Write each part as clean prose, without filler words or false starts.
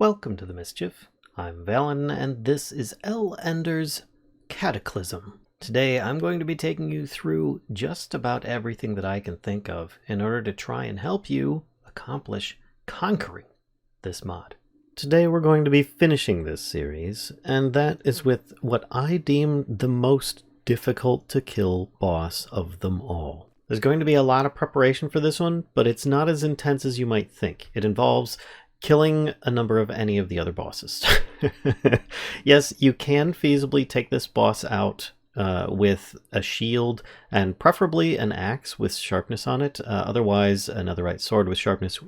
Welcome to the Mischief. I'm Valen, and this is L. Ender's Cataclysm. Today I'm going to be taking you through just about everything that I can think of in order to try and help you accomplish conquering this mod. Today we're going to be finishing this series, and that is with what I deem the most difficult to kill boss of them all. There's going to be a lot of preparation for this one, but it's not as intense as you might think. It involves killing a number of any of the other bosses. Yes, you can feasibly take this boss out with a shield and preferably an axe with sharpness on it. Otherwise, a netherite sword with sharpness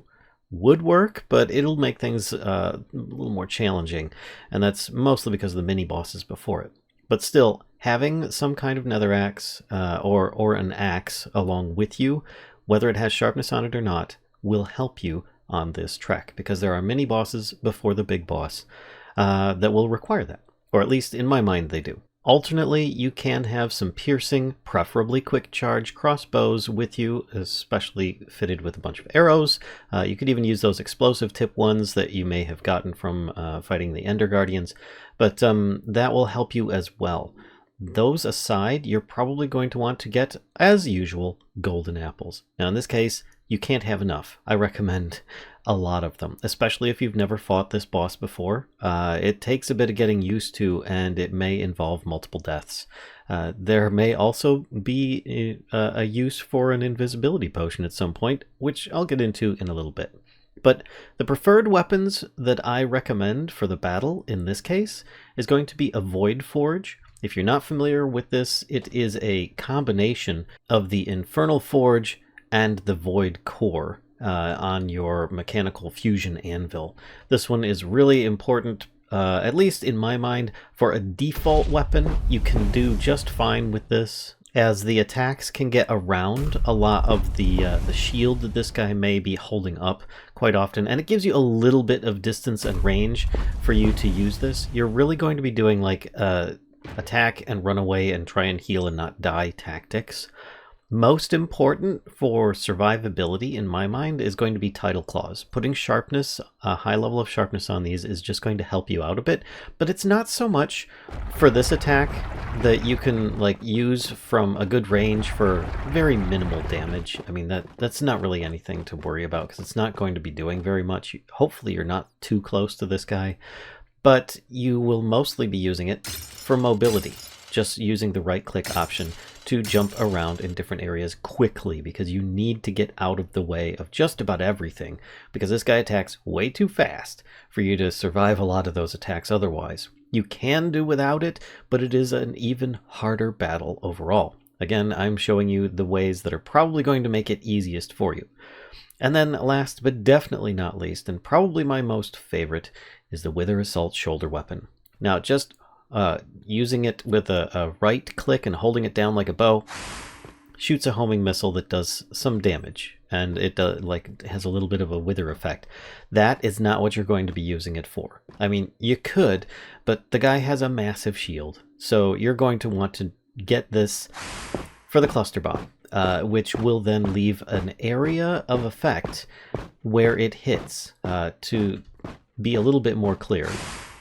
would work, but it'll make things a little more challenging, and that's mostly because of the mini bosses before it. But still, having some kind of nether axe or an axe along with you, whether it has sharpness on it or not, will help you on this trek, because there are mini bosses before the big boss that will require that, or at least in my mind they do. Alternately, you can have some piercing, preferably quick charge crossbows with you, especially fitted with a bunch of arrows. You could even use those explosive tip ones that you may have gotten from fighting the Ender Guardians, but that will help you as well. Those aside, you're probably going to want to get, as usual, golden apples. Now in this case, you can't have enough. I recommend a lot of them, especially if you've never fought this boss before. It takes a bit of getting used to, and it may involve multiple deaths. There may also be a use for an invisibility potion at some point, which I'll get into in a little bit. But the preferred weapons that I recommend for the battle in this case is going to be a Void Forge. If you're not familiar with this, it is a combination of the Infernal Forge and the Void Core on your mechanical fusion anvil. This one is really important, at least in my mind. For a default weapon, you can do just fine with this, as the attacks can get around a lot of the shield that this guy may be holding up quite often, and it gives you a little bit of distance and range for you to use this. You're really going to be doing like attack and run away and try and heal and not die tactics. Most important for survivability, in my mind, is going to be Tidal Claws. Putting sharpness, a high level of sharpness on these, is just going to help you out a bit, but it's not so much for this attack that you can like use from a good range for very minimal damage. I mean, that's not really anything to worry about, because it's not going to be doing very much. Hopefully you're not too close to this guy, but you will mostly be using it for mobility, just using the right-click option to jump around in different areas quickly, because you need to get out of the way of just about everything, because this guy attacks way too fast for you to survive a lot of those attacks otherwise. You can do without it, but it is an even harder battle overall. Again, I'm showing you the ways that are probably going to make it easiest for you. And then last but definitely not least, and probably my most favorite, is the Wither Assault shoulder weapon. Now, just using it with a right click and holding it down like a bow shoots a homing missile that does some damage, and it has a little bit of a wither effect. That is not what you're going to be using it for. I mean, you could, but the guy has a massive shield, so you're going to want to get this for the cluster bomb, which will then leave an area of effect where it hits to be a little bit more clear.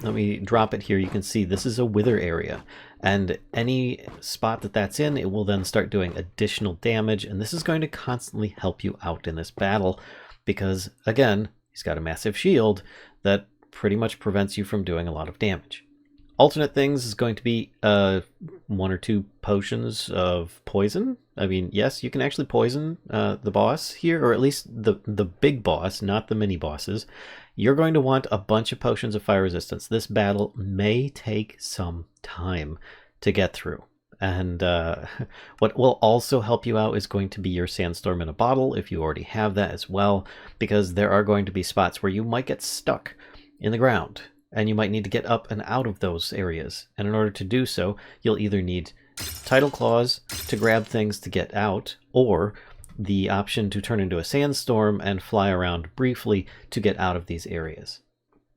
Let me drop it here. You can see this is a wither area, and any spot that that's in, it will then start doing additional damage, and this is going to constantly help you out in this battle, because again, he's got a massive shield that pretty much prevents you from doing a lot of damage. Alternate things is going to be 1 or 2 potions of poison. I mean, yes, you can actually poison the boss here, or at least the big boss, not the mini bosses. You're going to want a bunch of potions of fire resistance. This battle may take some time to get through. And what will also help you out is going to be your sandstorm in a bottle, if you already have that as well, because there are going to be spots where you might get stuck in the ground, and you might need to get up and out of those areas. And in order to do so, you'll either need Tidal Claws to grab things to get out, or the option to turn into a sandstorm and fly around briefly to get out of these areas.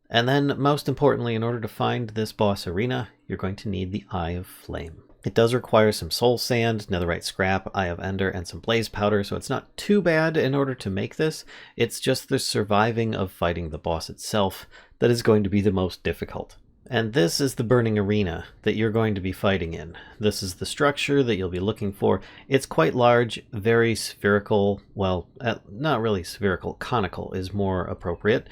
And then, most importantly, in order to find this boss arena, you're going to need the Eye of Flame. It does require some soul sand, netherite scrap, eye of ender, and some blaze powder, so it's not too bad in order to make this. It's just the surviving of fighting the boss itself that is going to be the most difficult. And this is the burning arena that you're going to be fighting in. This is the structure that you'll be looking for. It's quite large, very spherical, well, not really spherical, conical is more appropriate,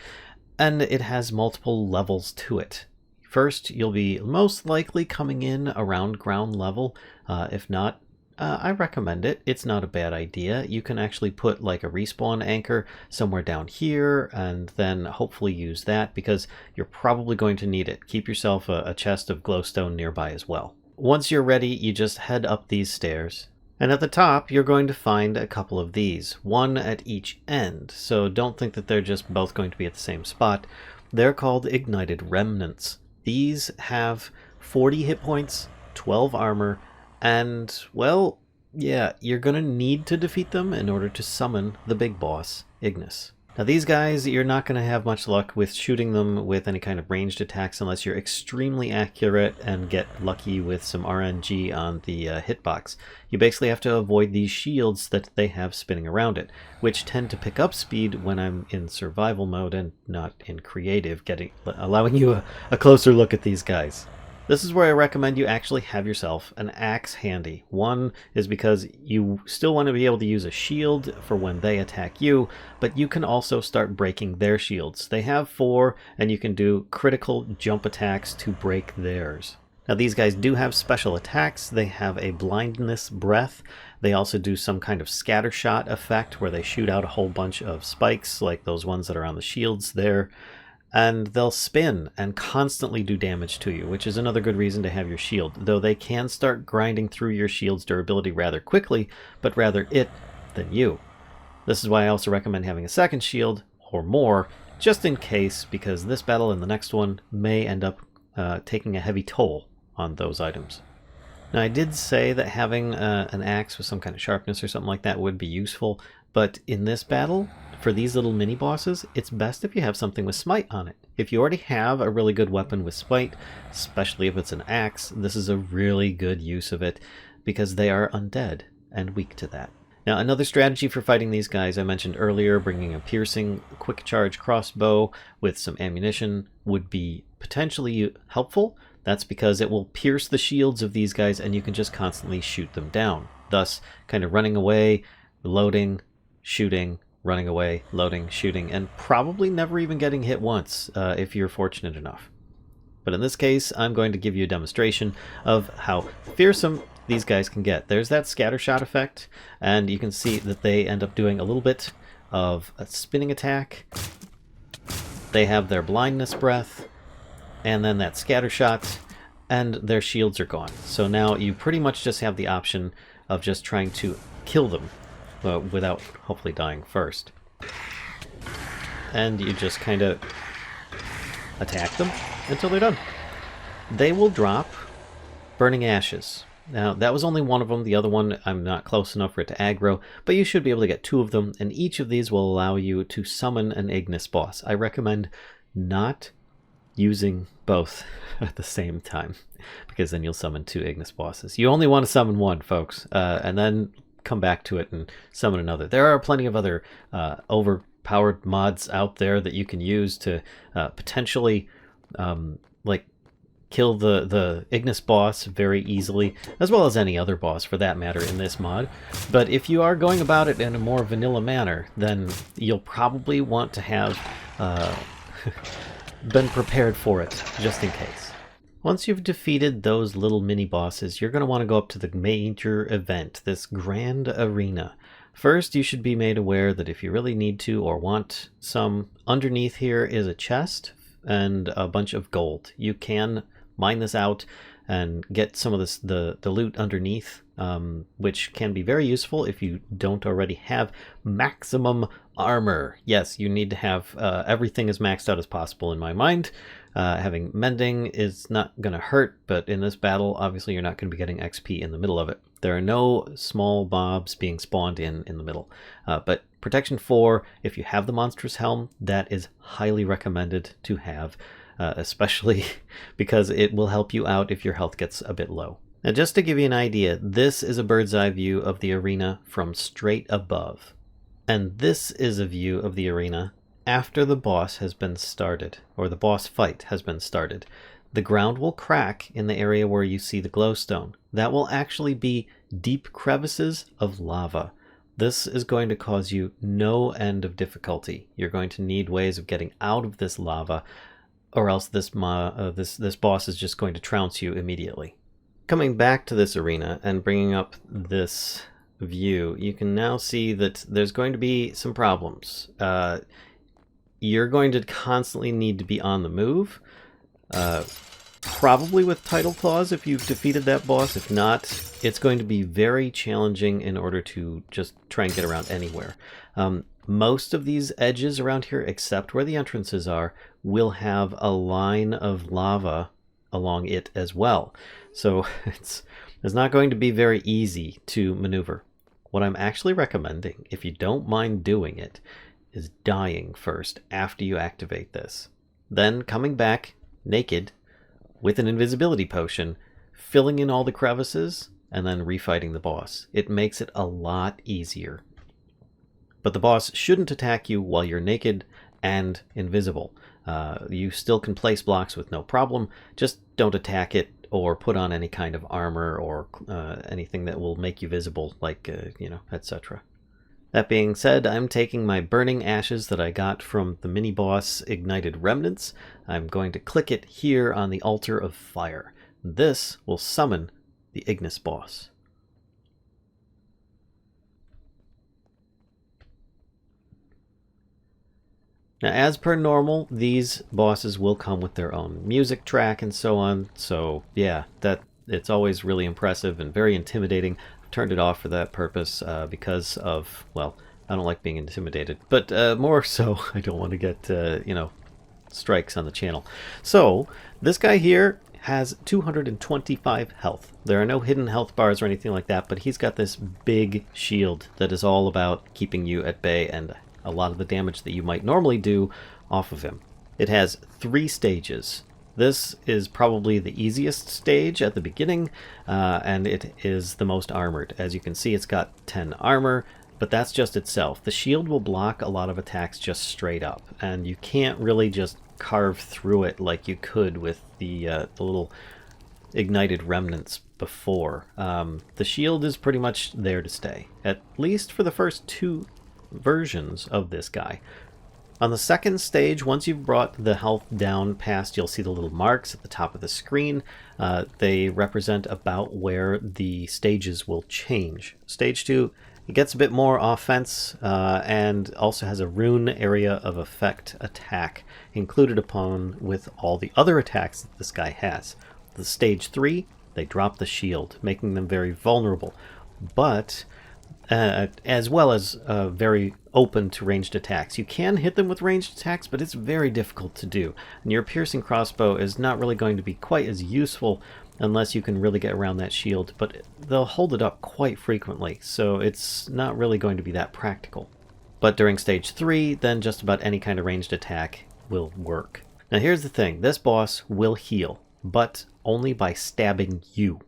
and it has multiple levels to it. First, you'll be most likely coming in around ground level. If not, I recommend it. It's not a bad idea. You can actually put like a respawn anchor somewhere down here and then hopefully use that because you're probably going to need it. Keep yourself a chest of glowstone nearby as well. Once you're ready, you just head up these stairs. And at the top, you're going to find a couple of these, one at each end. So don't think that they're just both going to be at the same spot. They're called Ignited Remnants. These have 40 hit points, 12 armor, and, well, yeah, you're going to need to defeat them in order to summon the big boss, Ignis. Now these guys, you're not going to have much luck with shooting them with any kind of ranged attacks unless you're extremely accurate and get lucky with some RNG on the hitbox. You basically have to avoid these shields that they have spinning around it, which tend to pick up speed when I'm in survival mode and not in creative, allowing you a closer look at these guys. This is where I recommend you actually have yourself an axe handy. One is because you still want to be able to use a shield for when they attack you, but you can also start breaking their shields. They have 4, and you can do critical jump attacks to break theirs. Now these guys do have special attacks. They have a blindness breath. They also do some kind of scatter shot effect where they shoot out a whole bunch of spikes like those ones that are on the shields there. And they'll spin and constantly do damage to you, which is another good reason to have your shield, though they can start grinding through your shield's durability rather quickly, but rather it than you. This is why I also recommend having a second shield, or more, just in case, because this battle and the next one may end up taking a heavy toll on those items. Now I did say that having an axe with some kind of sharpness or something like that would be useful, but in this battle, for these little mini bosses, it's best if you have something with smite on it. If you already have a really good weapon with smite, especially if it's an axe, this is a really good use of it because they are undead and weak to that. Now another strategy for fighting these guys I mentioned earlier, bringing a piercing quick charge crossbow with some ammunition would be potentially helpful. That's because it will pierce the shields of these guys and you can just constantly shoot them down. Thus, kind of running away, loading, shooting, running away, loading, shooting, and probably never even getting hit once if you're fortunate enough. But in this case, I'm going to give you a demonstration of how fearsome these guys can get. There's that scatter shot effect, and you can see that they end up doing a little bit of a spinning attack. They have their blindness breath, and then that scatter shot, and their shields are gone. So now you pretty much just have the option of just trying to kill them without hopefully dying first. And you just kind of attack them until they're done. They will drop burning ashes. Now that was only one of them. The other one I'm not close enough for it to aggro, but you should be able to get 2 of them, and each of these will allow you to summon an Ignis boss. I recommend not using both at the same time, because then you'll summon 2 Ignis bosses. You only want to summon one, folks, and then come back to it and summon another. There are plenty of other overpowered mods out there that you can use to potentially like kill the Ignis boss very easily, as well as any other boss for that matter in this mod. But if you are going about it in a more vanilla manner, then you'll probably want to have been prepared for it, just in case. Once you've defeated those little mini-bosses, you're going to want to go up to the major event, this grand arena. First, you should be made aware that if you really need to or want some, underneath here is a chest and a bunch of gold. You can mine this out and get some of this, the loot underneath, which can be very useful if you don't already have maximum armor. Yes, you need to have everything as maxed out as possible in my mind. Having mending is not going to hurt, but in this battle, obviously you're not going to be getting XP in the middle of it. There are no small mobs being spawned in the middle. But Protection 4, if you have the Monstrous Helm, that is highly recommended to have, especially because it will help you out if your health gets a bit low. Now just to give you an idea, this is a bird's eye view of the arena from straight above. And this is a view of the arena after the boss has been started, or the boss fight has been started. The ground will crack in the area where you see the glowstone. That will actually be deep crevices of lava. This is going to cause you no end of difficulty. You're going to need ways of getting out of this lava, or else this boss is just going to trounce you immediately. Coming back to this arena and bringing up this view, you can now see that there's going to be some problems. You're going to constantly need to be on the move. Probably with Title Claws if you've defeated that boss. If not, it's going to be very challenging in order to just try and get around anywhere. Most of these edges around here, except where the entrances are, will have a line of lava along it as well. So it's not going to be very easy to maneuver. What I'm actually recommending, if you don't mind doing it, is dying first after you activate this. Then coming back naked with an invisibility potion, filling in all the crevices, and then refighting the boss. It makes it a lot easier. But the boss shouldn't attack you while you're naked and invisible. You still can place blocks with no problem, just don't attack it or put on any kind of armor or anything that will make you visible, like, etc. That being said, I'm taking my burning ashes that I got from the mini-boss Ignited Remnants. I'm going to click it here on the altar of fire. This will summon the Ignis boss. Now, as per normal, these bosses will come with their own music track and so on. So yeah, it's always really impressive and very intimidating. Turned it off for that purpose because of, well, I don't like being intimidated, but more so I don't want to get strikes on the channel. So this guy here has 225 health. There are no hidden health bars or anything like that, but he's got this big shield that is all about keeping you at bay and a lot of the damage that you might normally do off of him. It has 3 stages. This is probably the easiest stage at the beginning, and it is the most armored. As you can see, it's got 10 armor, but that's just itself. The shield will block a lot of attacks just straight up, and you can't really just carve through it like you could with the little Ignited Remnants before. The shield is pretty much there to stay, at least for the first 2 versions of this guy. On the second stage, once you've brought the health down past, you'll see the little marks at the top of the screen. They represent about where the stages will change. Stage 2, it gets a bit more offense and also has a rune area of effect attack included upon with all the other attacks that this guy has. The stage 3, they drop the shield, making them very vulnerable, but as well as very open to ranged attacks. You can hit them with ranged attacks, but it's very difficult to do. And your piercing crossbow is not really going to be quite as useful unless you can really get around that shield, but they'll hold it up quite frequently, so it's not really going to be that practical. But during stage 3, then just about any kind of ranged attack will work. Now here's the thing, this boss will heal, but only by stabbing you.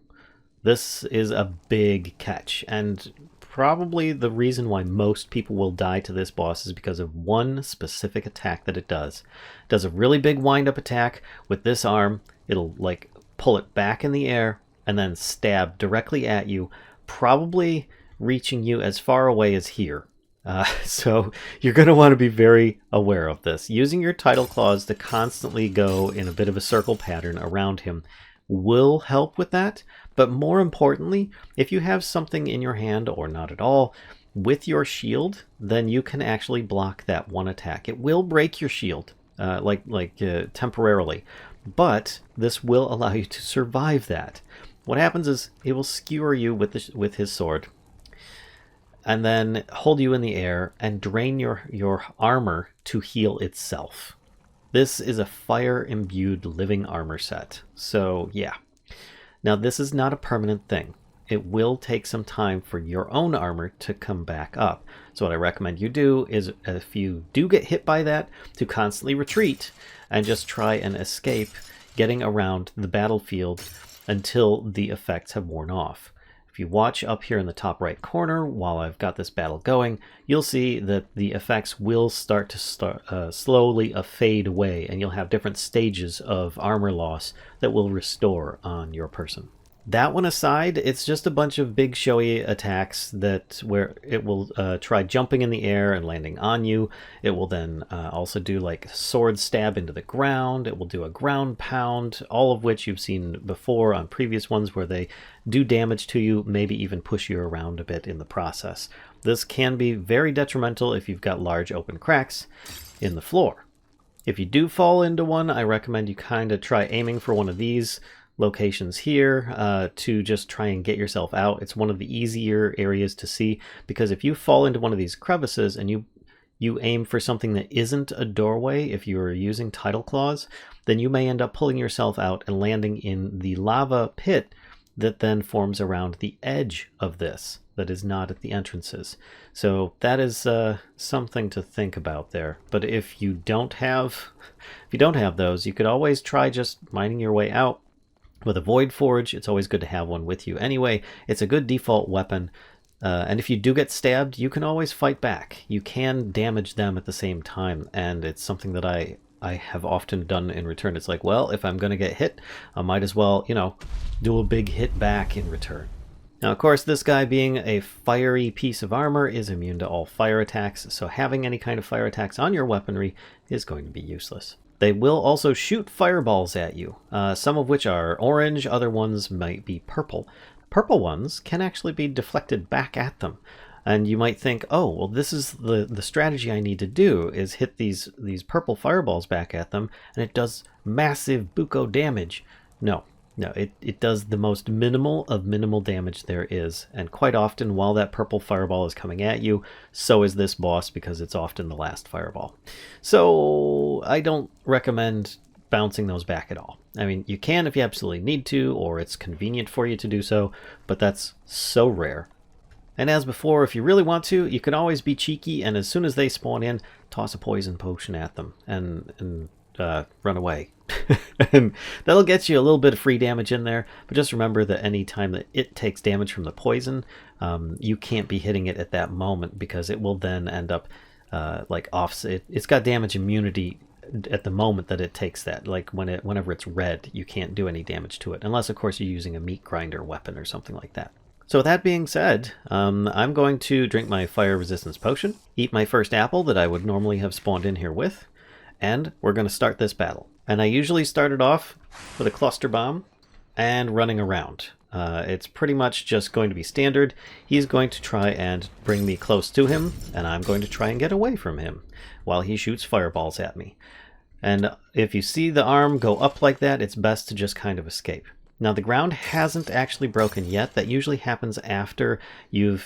This is a big catch, and probably the reason why most people will die to this boss is because of one specific attack that it does. It does a really big wind-up attack with this arm. It'll like pull it back in the air and then stab directly at you, probably reaching you as far away as here. So you're going to want to be very aware of this. Using your title claws to constantly go in a bit of a circle pattern around him will help with that, but more importantly, if you have something in your hand or not at all with your shield, then you can actually block that one attack. It will break your shield temporarily, but this will allow you to survive that. What happens is it will skewer you with his sword and then hold you in the air and drain your armor to heal itself. This is a fire-imbued living armor set, so yeah. Now this is not a permanent thing. It will take some time for your own armor to come back up. So what I recommend you do is, if you do get hit by that, to constantly retreat and just try and escape getting around the battlefield until the effects have worn off. If you watch up here in the top right corner while I've got this battle going, you'll see that the effects will start to slowly fade away, and you'll have different stages of armor loss that will restore on your person. That one aside, it's just a bunch of big showy attacks where it will try jumping in the air and landing on you. It will then also do like sword stab into the ground. It will do a ground pound, all of which you've seen before on previous ones where they do damage to you, maybe even push you around a bit in the process. This can be very detrimental if you've got large open cracks in the floor. If you do fall into one, I recommend you kind of try aiming for one of these locations here to just try and get yourself out. It's one of the easier areas to see, because if you fall into one of these crevices and you aim for something that isn't a doorway, if you're using tidal claws, then you may end up pulling yourself out and landing in the lava pit that then forms around the edge of this, that is not at the entrances. So that is something to think about there. But if you don't have those, you could always try just mining your way out with a Void Forge. It's always good to have one with you anyway. It's a good default weapon. And if you do get stabbed, you can always fight back. You can damage them at the same time. And it's something that I have often done in return. It's like, well, if I'm going to get hit, I might as well, do a big hit back in return. Now, of course, this guy being a fiery piece of armor is immune to all fire attacks. So having any kind of fire attacks on your weaponry is going to be useless. They will also shoot fireballs at you, some of which are orange, other ones might be purple. Purple ones can actually be deflected back at them. And you might think, oh, well, this is the strategy I need to do, is hit these purple fireballs back at them, and it does massive buco damage. No, it does the most minimal of minimal damage there is. And quite often, while that purple fireball is coming at you, so is this boss, because it's often the last fireball. So I don't recommend bouncing those back at all. I mean, you can if you absolutely need to, or it's convenient for you to do so, but that's so rare. And as before, if you really want to, you can always be cheeky, and as soon as they spawn in, toss a poison potion at them and run away. And that'll get you a little bit of free damage in there, but just remember that any time that it takes damage from the poison, you can't be hitting it at that moment, because it will then end up like offset. It's got damage immunity at the moment that it takes that. Like whenever it's red, you can't do any damage to it, unless of course you're using a meat grinder weapon or something like that. So with that being said, I'm going to drink my fire resistance potion, eat my first apple that I would normally have spawned in here with, and we're going to start this battle. And I usually start it off with a cluster bomb and running around. It's pretty much just going to be standard. He's going to try and bring me close to him, and I'm going to try and get away from him while he shoots fireballs at me. And if you see the arm go up like that, it's best to just kind of escape. Now, the ground hasn't actually broken yet. That usually happens after you've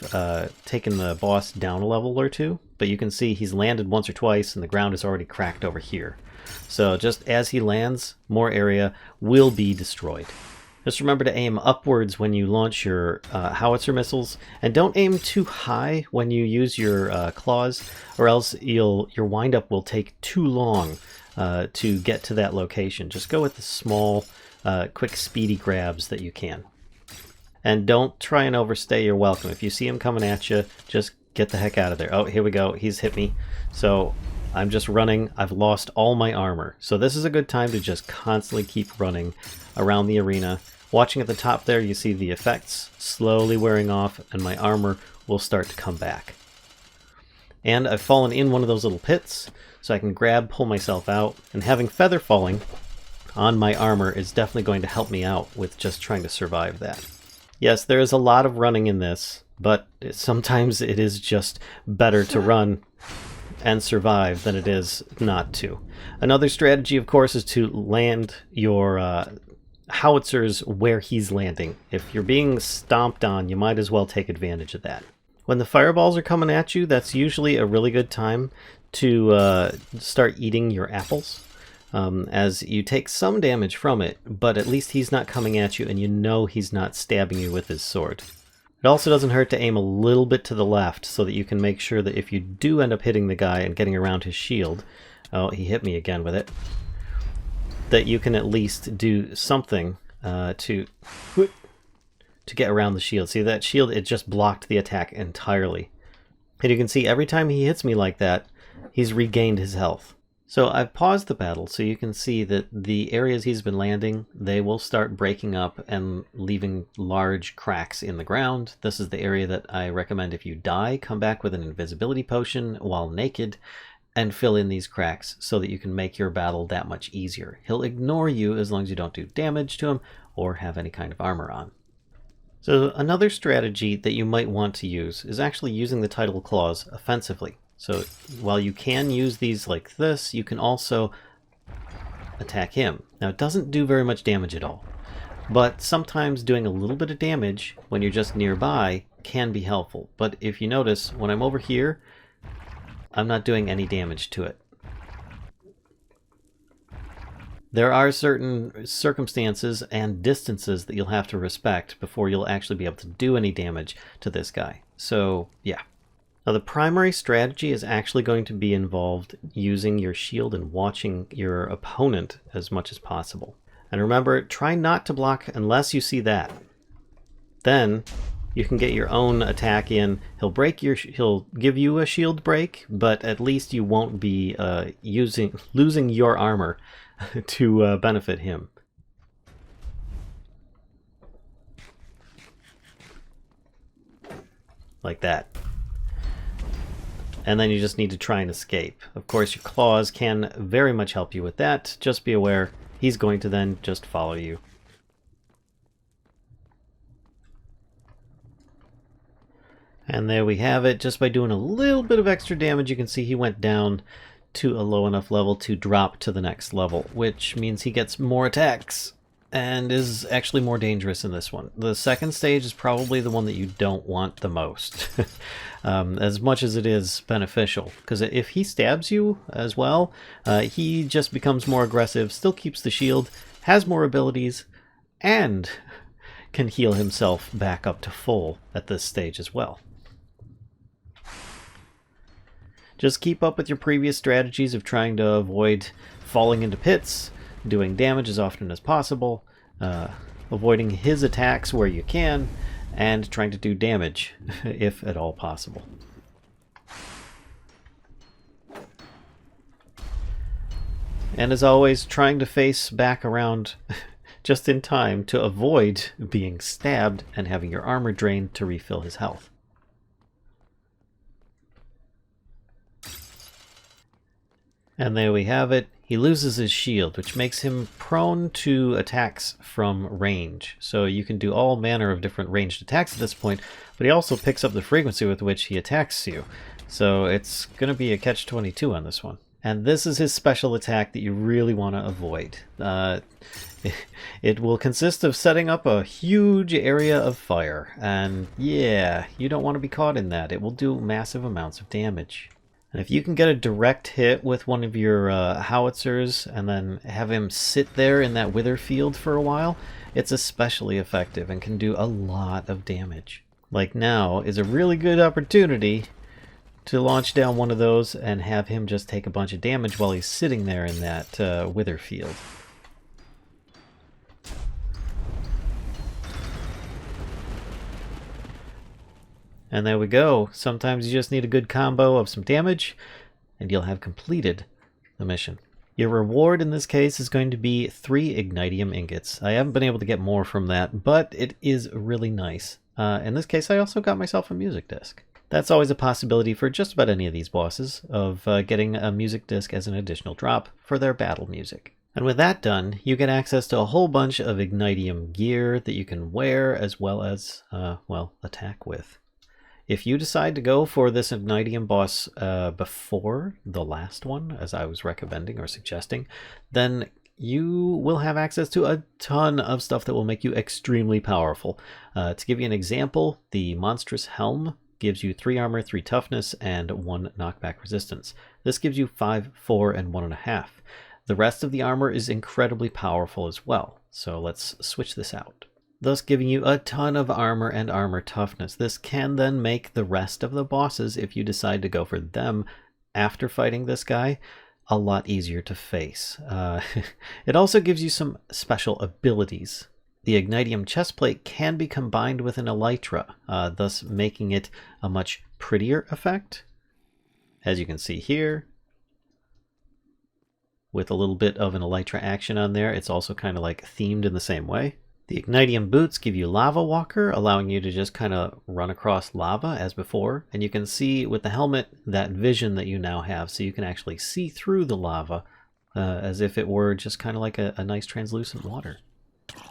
taken the boss down a level or two. But you can see he's landed once or twice, and the ground is already cracked over here. So just as he lands, more area will be destroyed. Just remember to aim upwards when you launch your howitzer missiles, and don't aim too high when you use your claws, or else your windup will take too long to get to that location. Just go with the small, quick, speedy grabs that you can. And don't try and overstay your welcome. If you see him coming at you, just get the heck out of there. Oh, here we go. He's hit me. So I'm just running. I've lost all my armor. So this is a good time to just constantly keep running around the arena. Watching at the top there, you see the effects slowly wearing off, and my armor will start to come back. And I've fallen in one of those little pits, so I can pull myself out, and having feather falling on my armor is definitely going to help me out with just trying to survive that. Yes, there is a lot of running in this, but sometimes it is just better to run and survive than it is not to. Another strategy, of course, is to land your howitzers where he's landing. If you're being stomped on, you might as well take advantage of that. When the fireballs are coming at you, that's usually a really good time to start eating your apples, as you take some damage from it, but at least he's not coming at you, and you know he's not stabbing you with his sword. It also doesn't hurt to aim a little bit to the left, so that you can make sure that if you do end up hitting the guy and getting around his shield, oh, he hit me again with it, that you can at least do something to get around the shield. See that shield? It just blocked the attack entirely. And you can see every time he hits me like that, he's regained his health. So I've paused the battle so you can see that the areas he's been landing, they will start breaking up and leaving large cracks in the ground. This is the area that I recommend if you die, come back with an invisibility potion while naked and fill in these cracks so that you can make your battle that much easier. He'll ignore you as long as you don't do damage to him or have any kind of armor on. So another strategy that you might want to use is actually using the title claws offensively. So while you can use these like this, you can also attack him. Now it doesn't do very much damage at all, but sometimes doing a little bit of damage when you're just nearby can be helpful. But if you notice, when I'm over here, I'm not doing any damage to it. There are certain circumstances and distances that you'll have to respect before you'll actually be able to do any damage to this guy. So yeah. Now the primary strategy is actually going to be involved using your shield and watching your opponent as much as possible. And remember, try not to block unless you see that. Then you can get your own attack in. He'll give you a shield break, but at least you won't be losing your armor to benefit him. Like that. And then you just need to try and escape. Of course, your claws can very much help you with that. Just be aware, he's going to then just follow you. And there we have it. Just by doing a little bit of extra damage, you can see he went down to a low enough level to drop to the next level, which means he gets more attacks and is actually more dangerous in this one. The second stage is probably the one that you don't want the most, as much as it is beneficial, because if he stabs you as well, he just becomes more aggressive, still keeps the shield, has more abilities, and can heal himself back up to full at this stage as well. Just keep up with your previous strategies of trying to avoid falling into pits, doing damage as often as possible, avoiding his attacks where you can, and trying to do damage if at all possible. And as always, trying to face back around just in time to avoid being stabbed and having your armor drained to refill his health. And there we have it. He loses his shield, which makes him prone to attacks from range. So you can do all manner of different ranged attacks at this point, but he also picks up the frequency with which he attacks you. So it's going to be a catch-22 on this one. And this is his special attack that you really want to avoid. It will consist of setting up a huge area of fire. And yeah, you don't want to be caught in that. It will do massive amounts of damage. And if you can get a direct hit with one of your howitzers and then have him sit there in that wither field for a while, it's especially effective and can do a lot of damage. Like now is a really good opportunity to launch down one of those and have him just take a bunch of damage while he's sitting there in that wither field. And there we go. Sometimes you just need a good combo of some damage, and you'll have completed the mission. Your reward in this case is going to be 3 Ignitium ingots. I haven't been able to get more from that, but it is really nice. In this case, I also got myself a music disc. That's always a possibility for just about any of these bosses, of getting a music disc as an additional drop for their battle music. And with that done, you get access to a whole bunch of Ignitium gear that you can wear as well as, well, attack with. If you decide to go for this Ignitium boss before the last one, as I was recommending or suggesting, then you will have access to a ton of stuff that will make you extremely powerful. To give you an example, the Monstrous Helm gives you 3 armor, 3 toughness, and 1 knockback resistance. This gives you 5, 4, and 1.5. The rest of the armor is incredibly powerful as well, so let's switch this out, thus giving you a ton of armor and armor toughness. This can then make the rest of the bosses, if you decide to go for them after fighting this guy, a lot easier to face. It also gives you some special abilities The Ignitium chestplate can be combined with an elytra, thus making it a much prettier effect. As you can see here, with a little bit of an elytra action on there, it's also kind of like themed in the same way. The Ignitium boots give you Lava Walker, allowing you to just kind of run across lava as before. And you can see with the helmet that vision that you now have, so you can actually see through the lava as if it were just kind of like a nice translucent water.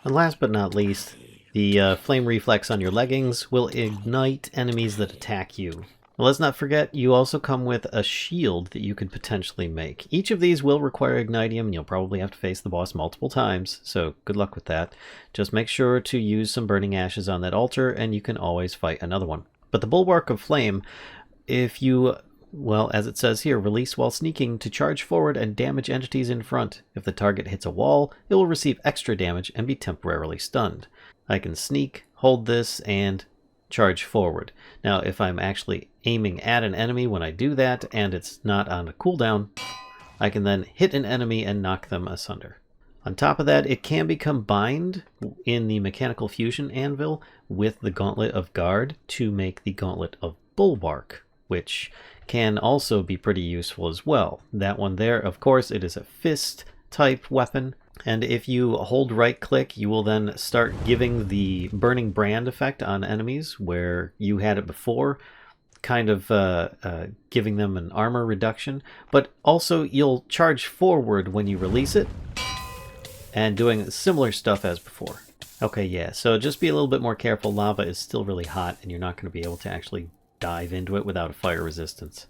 And last but not least, the flame reflex on your leggings will ignite enemies that attack you. Well, let's not forget, you also come with a shield that you could potentially make. Each of these will require Ignitium, and you'll probably have to face the boss multiple times, so good luck with that. Just make sure to use some Burning Ashes on that altar, and you can always fight another one. But the Bulwark of Flame, if you, well, as it says here, release while sneaking to charge forward and damage entities in front. If the target hits a wall, it will receive extra damage and be temporarily stunned. I can sneak, hold this, and charge forward. Now, if I'm actually aiming at an enemy when I do that, and it's not on a cooldown, I can then hit an enemy and knock them asunder. On top of that, it can be combined in the Mechanical Fusion Anvil with the Gauntlet of Guard to make the Gauntlet of Bulwark, which can also be pretty useful as well. That one there, of course, it is a fist type weapon, and if you hold right click, you will then start giving the Burning Brand effect on enemies where you had it before, kind of giving them an armor reduction, but also you'll charge forward when you release it and doing similar stuff as before. Okay, yeah, so just be a little bit more careful. Lava is still really hot and you're not going to be able to actually dive into it without a fire resistance.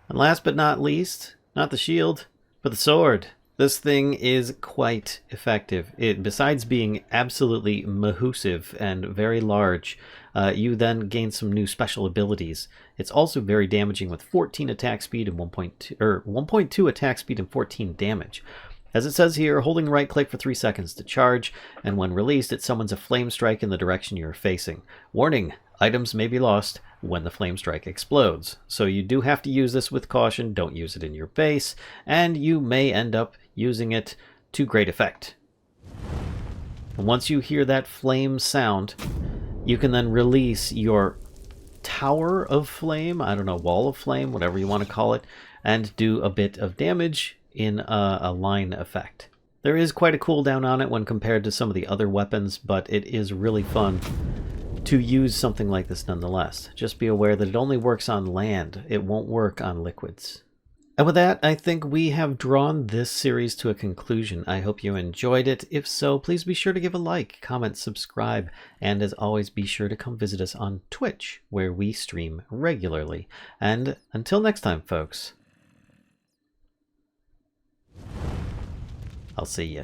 And last but not least, not the shield, but the sword. This thing is quite effective. Besides being absolutely mahoosive and very large, you then gain some new special abilities. It's also very damaging with 14 attack speed and 1.2 attack speed and 14 damage. As it says here, holding right click for 3 seconds to charge, and when released, it summons a flame strike in the direction you're facing. Warning, items may be lost when the flame strike explodes. So you do have to use this with caution, don't use it in your base, and you may end up using it to great effect. And once you hear that flame sound, you can then release your Tower of Flame, I don't know, Wall of Flame, whatever you want to call it, and do a bit of damage in a line effect. There is quite a cooldown on it when compared to some of the other weapons, but it is really fun to use something like this nonetheless. Just be aware that it only works on land. It won't work on liquids. And with that, I think we have drawn this series to a conclusion. I hope you enjoyed it. If so, please be sure to give a like, comment, subscribe, and as always, be sure to come visit us on Twitch, where we stream regularly. And until next time, folks, I'll see ya.